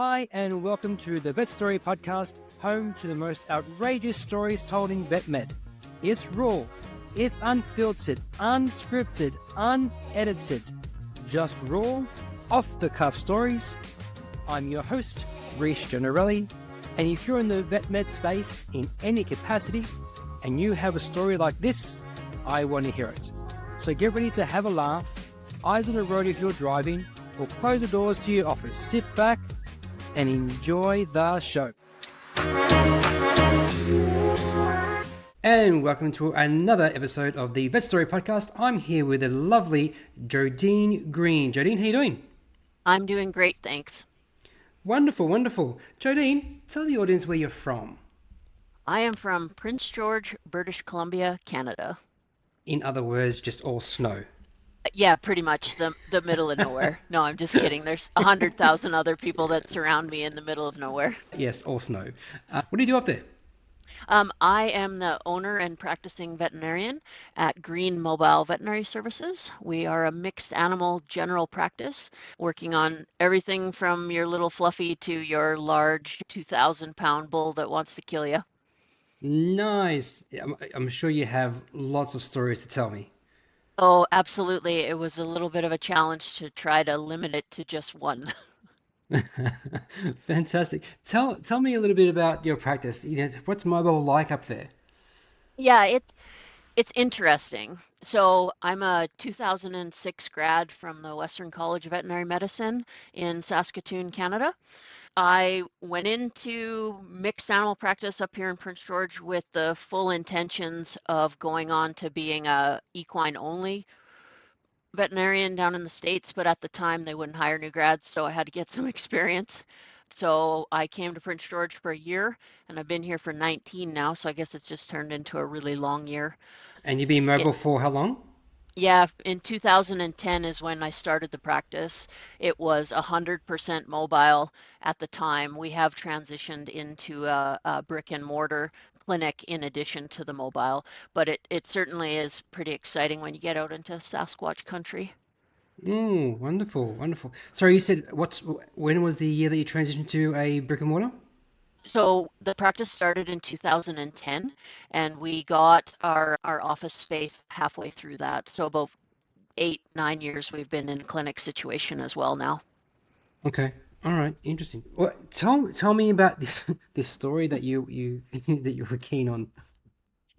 Hi, and welcome to the Vet Story Podcast, home to the most outrageous stories told in vet med. It's raw, it's unfiltered, unscripted, unedited, just raw, off-the-cuff stories. I'm your host, Reece Generelli, and if you're in the vet med space in any capacity, and you have a story like this, I want to hear it. So get ready to have a laugh, eyes on the road if you're driving, or close the doors to your office. Sit back and enjoy the show. And welcome to another episode of the Vet Story Podcast. I'm here with the lovely Jodine Green. Jodine, how you doing? I'm doing great, thanks. Wonderful, wonderful. Jodine, tell the audience where you're from. I am from Prince George, British Columbia, Canada. In other words, just all snow. Yeah, pretty much the middle of nowhere. No, I'm just kidding. There's 100,000 other people that surround me in the middle of nowhere. Yes, all snow. What do you do up there? I am the owner and practicing veterinarian at Green Mobile Veterinary Services. We are a mixed animal general practice, working on everything from your little fluffy to your large 2,000-pound bull that wants to kill you. Nice. I'm sure you have lots of stories to tell me. Oh, absolutely. It was a little bit of a challenge to try to limit it to just one. Fantastic. Tell me a little bit about your practice. What's mobile like up there? Yeah, it's interesting. So I'm a 2006 grad from the Western College of Veterinary Medicine in Saskatoon, Canada. I went into mixed animal practice up here in Prince George with the full intentions of going on to being a equine only veterinarian down in the States, but at the time they wouldn't hire new grads, so I had to get some experience. So I came to Prince George for a year, and I've been here for 19 now, so I guess it's just turned into a really long year. And you've been It, mobile for how long? yeah, in 2010 is when I started the practice. It was 100% mobile at the time. We have transitioned into a brick and mortar clinic in addition to the mobile, but it certainly is pretty exciting when you get out into Sasquatch country. Oh, wonderful, wonderful. Sorry, you said when was the year that you transitioned to a brick and mortar? So the practice started in 2010, and we got our office space halfway through that. So about 8, 9 years we've been in clinic situation as well now. Okay. All right. Interesting. Well, tell me about this this story that you that you were keen on.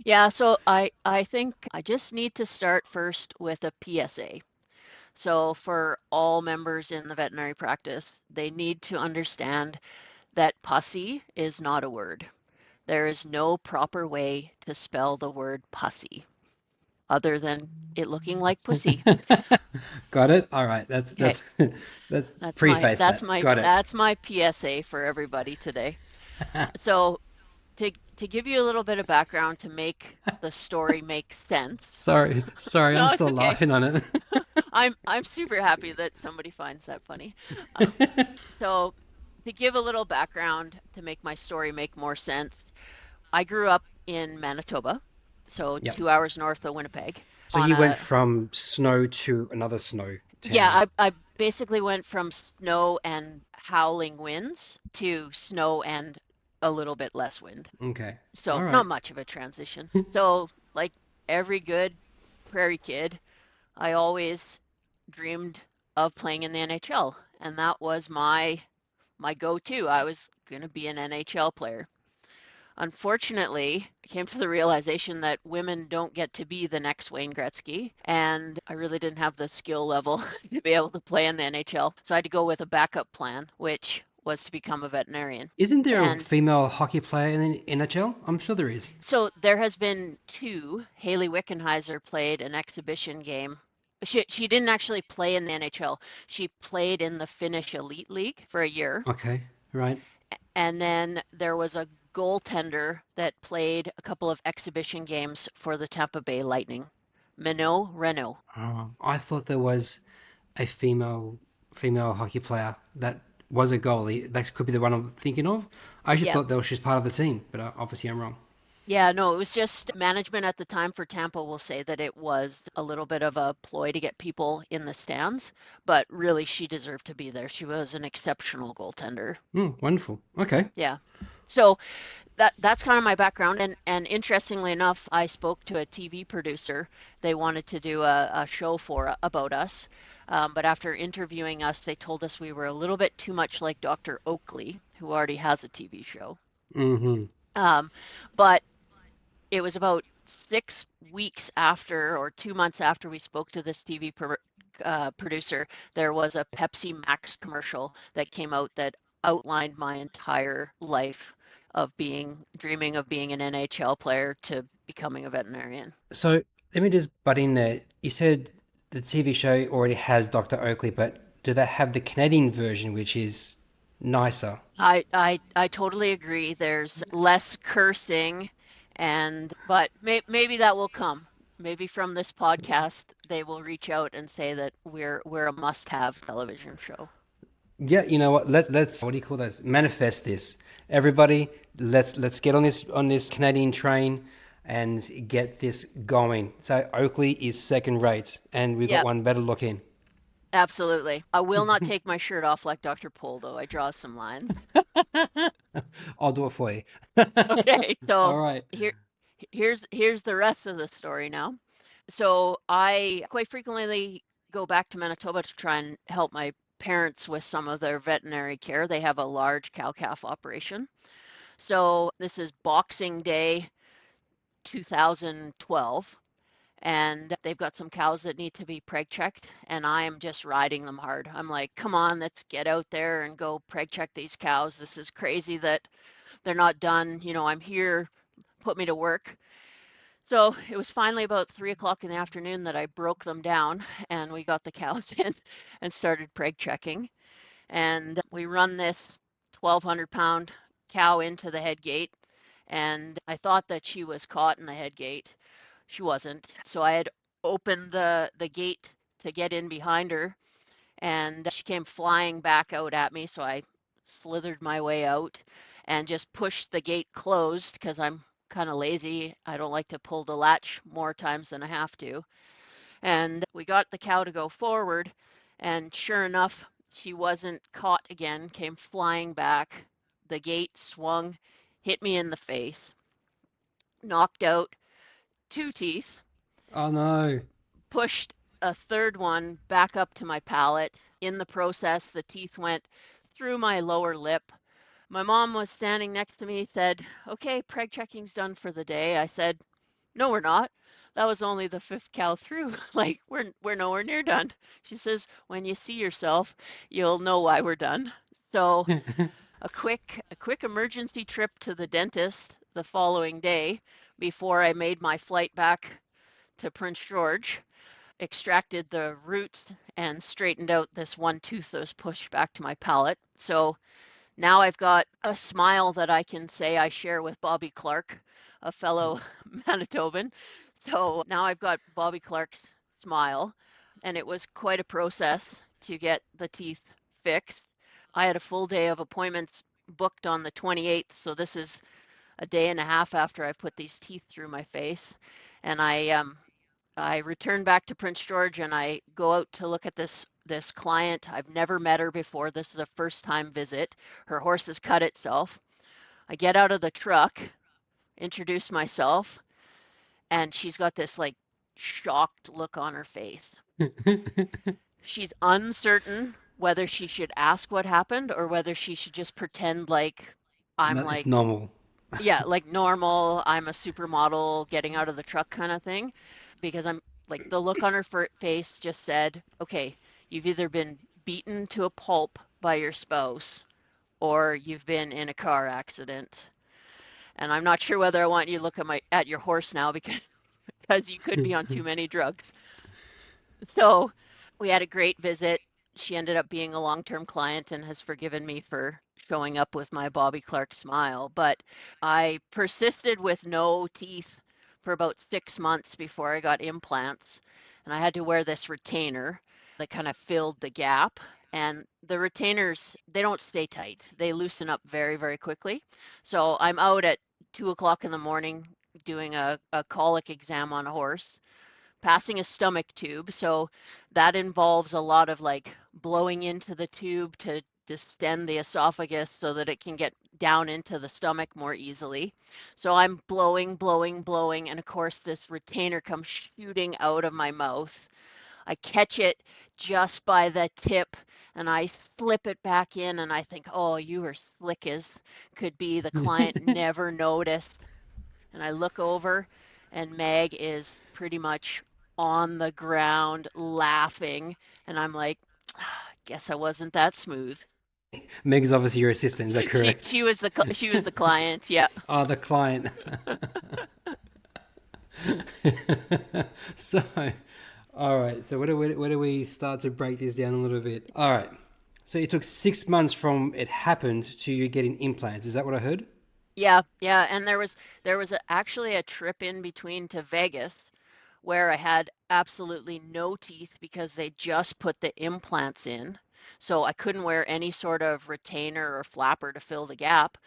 Yeah, so I think I just need to start first with a PSA. So for all members in the veterinary practice, they need to understand that pussy is not a word. There is no proper way to spell the word pussy other than it looking like pussy. Got it? All right. Okay, That preface that. Got it. that's my PSA for everybody today. So to give you a little bit of background to make the story make sense. Sorry, I'm No, it's still okay. laughing on it. I'm super happy that somebody finds that funny. Um, so to give a little background to make my story make more sense, I grew up in Manitoba, so Yep. 2 hours north of Winnipeg. So On you went a from snow to another snow town. Yeah, I basically went from snow and howling winds to snow and a little bit less wind. Okay. So All not right. much of a transition. So like every good prairie kid, I always dreamed of playing in the NHL, and that was my go-to. I was going to be an NHL player. Unfortunately, I came to the realization that women don't get to be the next Wayne Gretzky, and I really didn't have the skill level to be able to play in the NHL. So I had to go with a backup plan, which was to become a veterinarian. Isn't there a And female hockey player in the NHL? I'm sure there is. so there has been two. Haley Wickenheiser played an exhibition game. She didn't actually play in the NHL. She played in the Finnish Elite League for a year. Okay. Right. And then there was a goaltender that played a couple of exhibition games for the Tampa Bay Lightning. Minot Renault. Oh, I thought there was a female hockey player that was a goalie. That could be the one I'm thinking of. I actually Yeah. thought that was just part of the team, but obviously I'm wrong. Yeah, no, it was just management at the time for Tampa will say that it was a little bit of a ploy to get people in the stands, but really she deserved to be there. She was an exceptional goaltender. Wonderful. Okay. Yeah. So that's kind of my background, and interestingly enough, I spoke to a TV producer. They wanted to do a show for about us, but after interviewing us, they told us we were a little bit too much like Dr. Oakley, who already has a TV show. Mm-hmm. Um, but it was about 6 weeks after, or 2 months after we spoke to this producer, there was a Pepsi Max commercial that came out that outlined my entire life of dreaming of being an NHL player to becoming a veterinarian. So let me just butt in there. You said the TV show already has Dr. Oakley, but do they have the Canadian version, which is nicer? I totally agree. There's less cursing, but maybe that will come. Maybe from this podcast they will reach out and say that we're a must-have television show. Yeah, you know what? Let's what do you call those? Manifest this. Everybody, let's get on this Canadian train and get this going. So Oakley is second rate, and we got Yep, one better look in. absolutely. I will not take my shirt off like Dr. Pol, though. I draw some lines. I'll do it for you. Okay, All so right. here's the rest of the story now. So I quite frequently go back to Manitoba to try and help my parents with some of their veterinary care. They have a large cow-calf operation. So this is Boxing Day 2012, and they've got some cows that need to be preg checked, and I am just riding them hard. I'm like, come on, let's get out there and go preg check these cows. This is crazy that they're not done. I'm here, put me to work. So it was finally about 3 o'clock in the afternoon that I broke them down and we got the cows in and started preg checking. And we run this 1,200-pound cow into the head gate. And I thought that she was caught in the head gate. She wasn't. So I had opened the gate to get in behind her, and she came flying back out at me. So I slithered my way out and just pushed the gate closed because I'm kind of lazy. I don't like to pull the latch more times than I have to. And we got the cow to go forward, and sure enough, she wasn't caught again, came flying back. The gate swung, hit me in the face, knocked out 2 teeth, Oh no. pushed a third one back up to my palate. In the process, the teeth went through my lower lip. My mom was standing next to me, said, "Okay, preg checking's done for the day." I said, "No, we're not. That was only the fifth cow through. Like we're nowhere near done." She says, "When you see yourself, you'll know why we're done." So a quick emergency trip to the dentist the following day before I made my flight back to Prince George, extracted the roots and straightened out this one tooth that was pushed back to my palate. So now I've got a smile that I can say I share with Bobby Clarke, a fellow Manitoban. So now I've got Bobby Clarke's smile, and it was quite a process to get the teeth fixed. I had a full day of appointments booked on the 28th, so this is a day and a half after I've put these teeth through my face. And I return back to Prince George and I go out to look at this client. I've never met her before. This is a first time visit. Her horse has cut itself. I get out of the truck, introduce myself, and she's got this like shocked look on her face. She's uncertain whether she should ask what happened or whether she should just pretend like I'm No, it's like, normal. yeah, like normal, I'm a supermodel getting out of the truck kind of thing. Because I'm like, the look on her face just said, okay, you've either been beaten to a pulp by your spouse or you've been in a car accident. And I'm not sure whether I want you to look at your horse now because you could be on too many drugs. So we had a great visit. She ended up being a long-term client and has forgiven me for showing up with my Bobby Clarke smile. But I persisted with no teeth for about 6 months before I got implants. And I had to wear this retainer that kind of filled the gap. And the retainers, they don't stay tight. They loosen up very, very quickly. So I'm out at 2 o'clock in the morning doing a colic exam on a horse, passing a stomach tube. So that involves a lot of like blowing into the tube to distend the esophagus so that it can get down into the stomach more easily. So I'm blowing, blowing, blowing, and of course this retainer comes shooting out of my mouth. I catch it just by the tip and I slip it back in and I think, oh, you were slick as could be. The client never noticed. And I look over and Meg is pretty much on the ground laughing. And I'm like, "Ah, guess I wasn't that smooth." Meg is obviously your assistant, is that She correct? she was the client. Yeah. Oh, the client. So, all right. So where do we start to break this down a little bit? All right. So it took 6 months from it happened to you getting implants. Is that what I heard? Yeah, yeah, and actually a trip in between to Vegas where I had absolutely no teeth because they just put the implants in. So I couldn't wear any sort of retainer or flapper to fill the gap.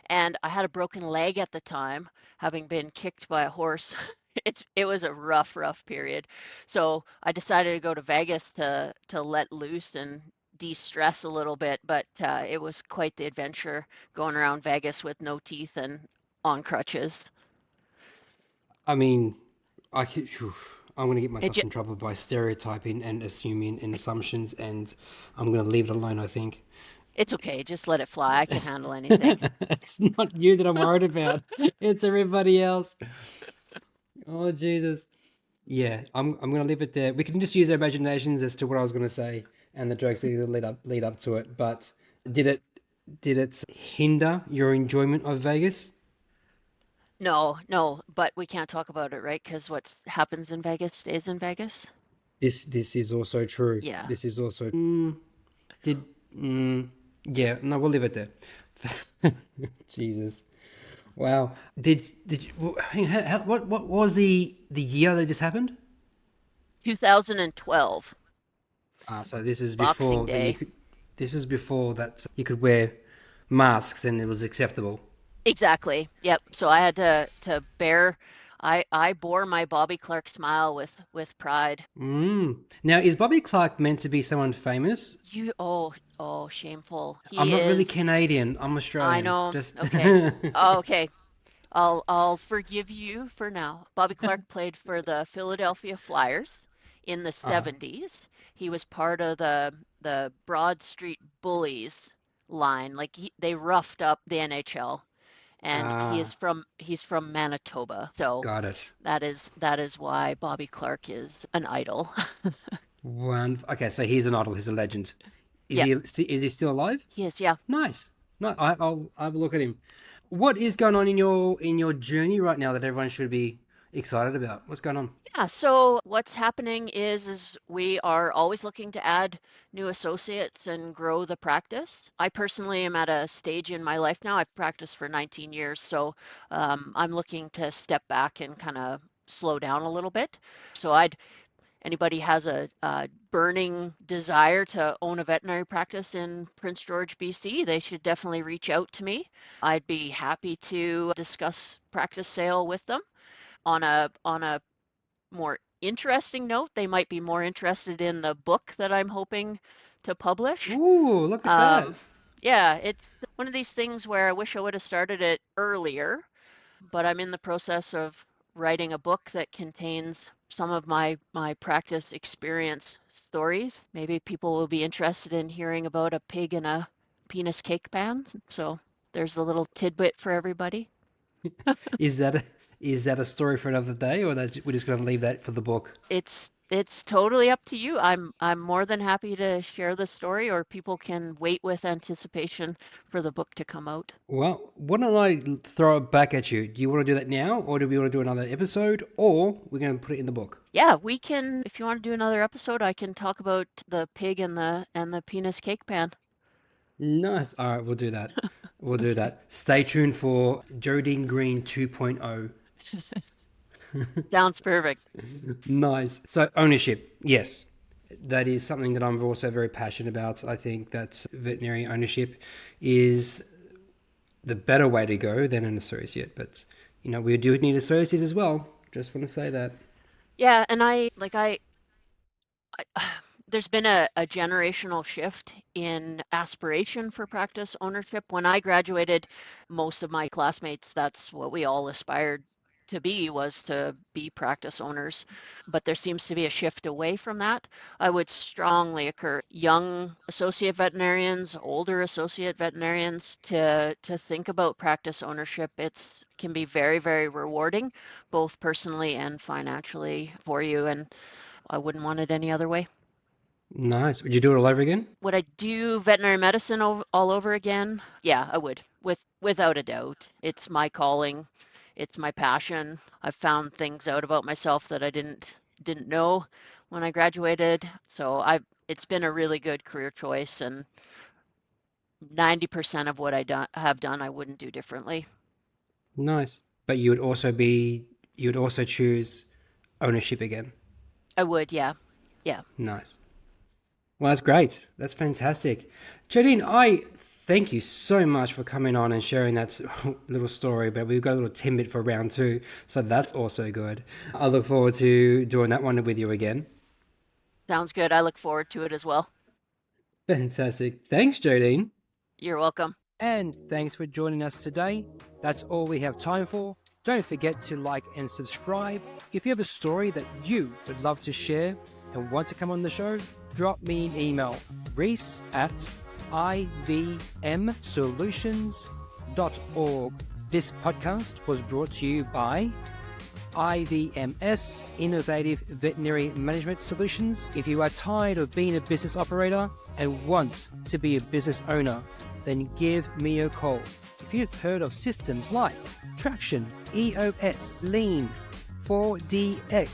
And I had a broken leg at the time, having been kicked by a horse. It was a rough period. So I decided to go to Vegas to let loose and de-stress a little bit, but it was quite the adventure going around Vegas with no teeth and on crutches. I mean, I could, phew, I'm going to get It myself ju- in trouble by stereotyping and assuming and assumptions, and I'm going to leave it alone, I think. it's okay, just let it fly. I can handle anything. It's not you that I'm worried about. It's everybody else. Oh, Jesus. Yeah, I'm gonna leave it there. We can just use our imaginations as to what I was gonna say and the jokes that lead up to it. But did it did it hinder your enjoyment of Vegas? No, no, but we can't talk about it, right? Because what happens in Vegas stays in Vegas. This is also true. Yeah. This is also did yeah, no, we'll leave it there. Jesus. Wow. Did you, what was the year that this happened? 2012, So this is Boxing before that you Day. could. This is before that you could wear masks and it was acceptable. Exactly. Yep. So I had to bear I bore my Bobby Clarke smile with pride. Now, is Bobby Clarke meant to be someone famous? Oh, shameful. I'm He not really is. Canadian. I'm I Australian. know. Just Okay. Oh, okay. I'll forgive you for now. Bobby Clarke played for the Philadelphia Flyers in the uh, 70s. He was part of the Broad Street Bullies line. Like they roughed up the NHL, and uh, he's from Manitoba. So got it. that is why Bobby Clarke is an idol. One. Okay, so he's an idol. He's a legend. Yeah, Is he still alive? he is. Yeah. Nice. No, I'll have a look at him. What is going on in your journey right now that everyone should be excited about? What's going on? Yeah, so what's happening is we are always looking to add new associates and grow the practice. I personally am at a stage in my life now. I've practiced for 19 years, so I'm looking to step back and kind of slow down a little bit. So I'd anybody has a burning desire to own a veterinary practice in Prince George, BC, they should definitely reach out to me. I'd be happy to discuss practice sale with them on a more interesting note. They might be more interested in the book that I'm hoping to publish. Ooh, look at Um, that. yeah, it's one of these things where I wish I would have started it earlier, but I'm in the process of writing a book that contains some of my practice experience stories. Maybe people will be interested in hearing about a pig in a penis cake pan. So there's a little tidbit for everybody. Is that a, is that a story for another day, or that we're just going to leave that for the book? It's totally up to you. I'm more than happy to share the story, or people can wait with anticipation for the book to come out. Well, why don't I throw it back at you? Do you want to do that now, or do we want to do another episode, or we're going to put it in the book? Yeah, we can, if you want to do another episode, I can talk about the pig and the penis cake pan. Nice. All right, we'll do that. We'll do that. Stay tuned for Jodine Green 2.0. Sounds perfect. Nice. So ownership, yes, that is something that I'm also very passionate about. I think that veterinary ownership is the better way to go than an associate. But, we do need associates as well. Just want to say that. Yeah, and there's been a generational shift in aspiration for practice ownership. When I graduated, most of my classmates, that's what we all aspired to be, was to be practice owners. But there seems to be a shift away from that. I would strongly encourage young associate veterinarians, older associate veterinarians to think about practice ownership. It can be very, very rewarding, both personally and financially for you. And I wouldn't want it any other way. Nice. Would you do it all over again? Would I do veterinary medicine all over again? Yeah, I would, without a doubt. It's my calling, it's my passion. I've found things out about myself that I didn't know when I graduated. So it's been a really good career choice, and 90% of what have done, I wouldn't do differently. Nice. But you would also choose ownership again. I would, yeah. Yeah. Nice. Well, that's great. That's fantastic. Jodine, I thank you so much for coming on and sharing that little story, but we've got a little tidbit for round 2, so that's also good. I look forward to doing that one with you again. Sounds good. I look forward to it as well. Fantastic. Thanks, Jodine. You're welcome. And thanks for joining us today. That's all we have time for. Don't forget to like and subscribe. If you have a story that you would love to share and want to come on the show, drop me an email, reese@ivmsolutions.org. This podcast was brought to you by IVMS, Innovative Veterinary Management Solutions. If you are tired of being a business operator and want to be a business owner, then give me a call. If you've heard of systems like Traction, EOS, Lean, 4DX,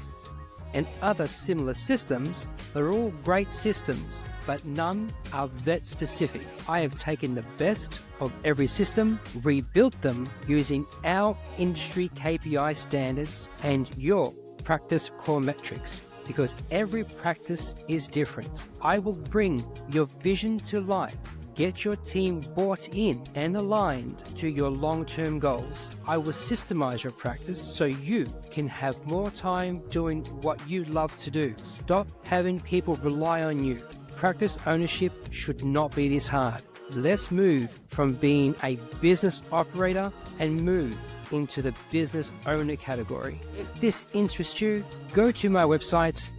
and other similar systems, they're all great systems, but none are vet specific. I have taken the best of every system, rebuilt them using our industry KPI standards and your practice core metrics, because every practice is different. I will bring your vision to life. Get your team bought in and aligned to your long-term goals. I will systemize your practice so you can have more time doing what you love to do. Stop having people rely on you. Practice ownership should not be this hard. Let's move from being a business operator and move into the business owner category. If this interests you, go to my website,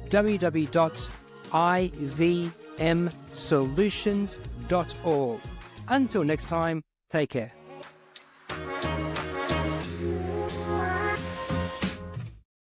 www.ivmsolutions.org. Until next time, take care.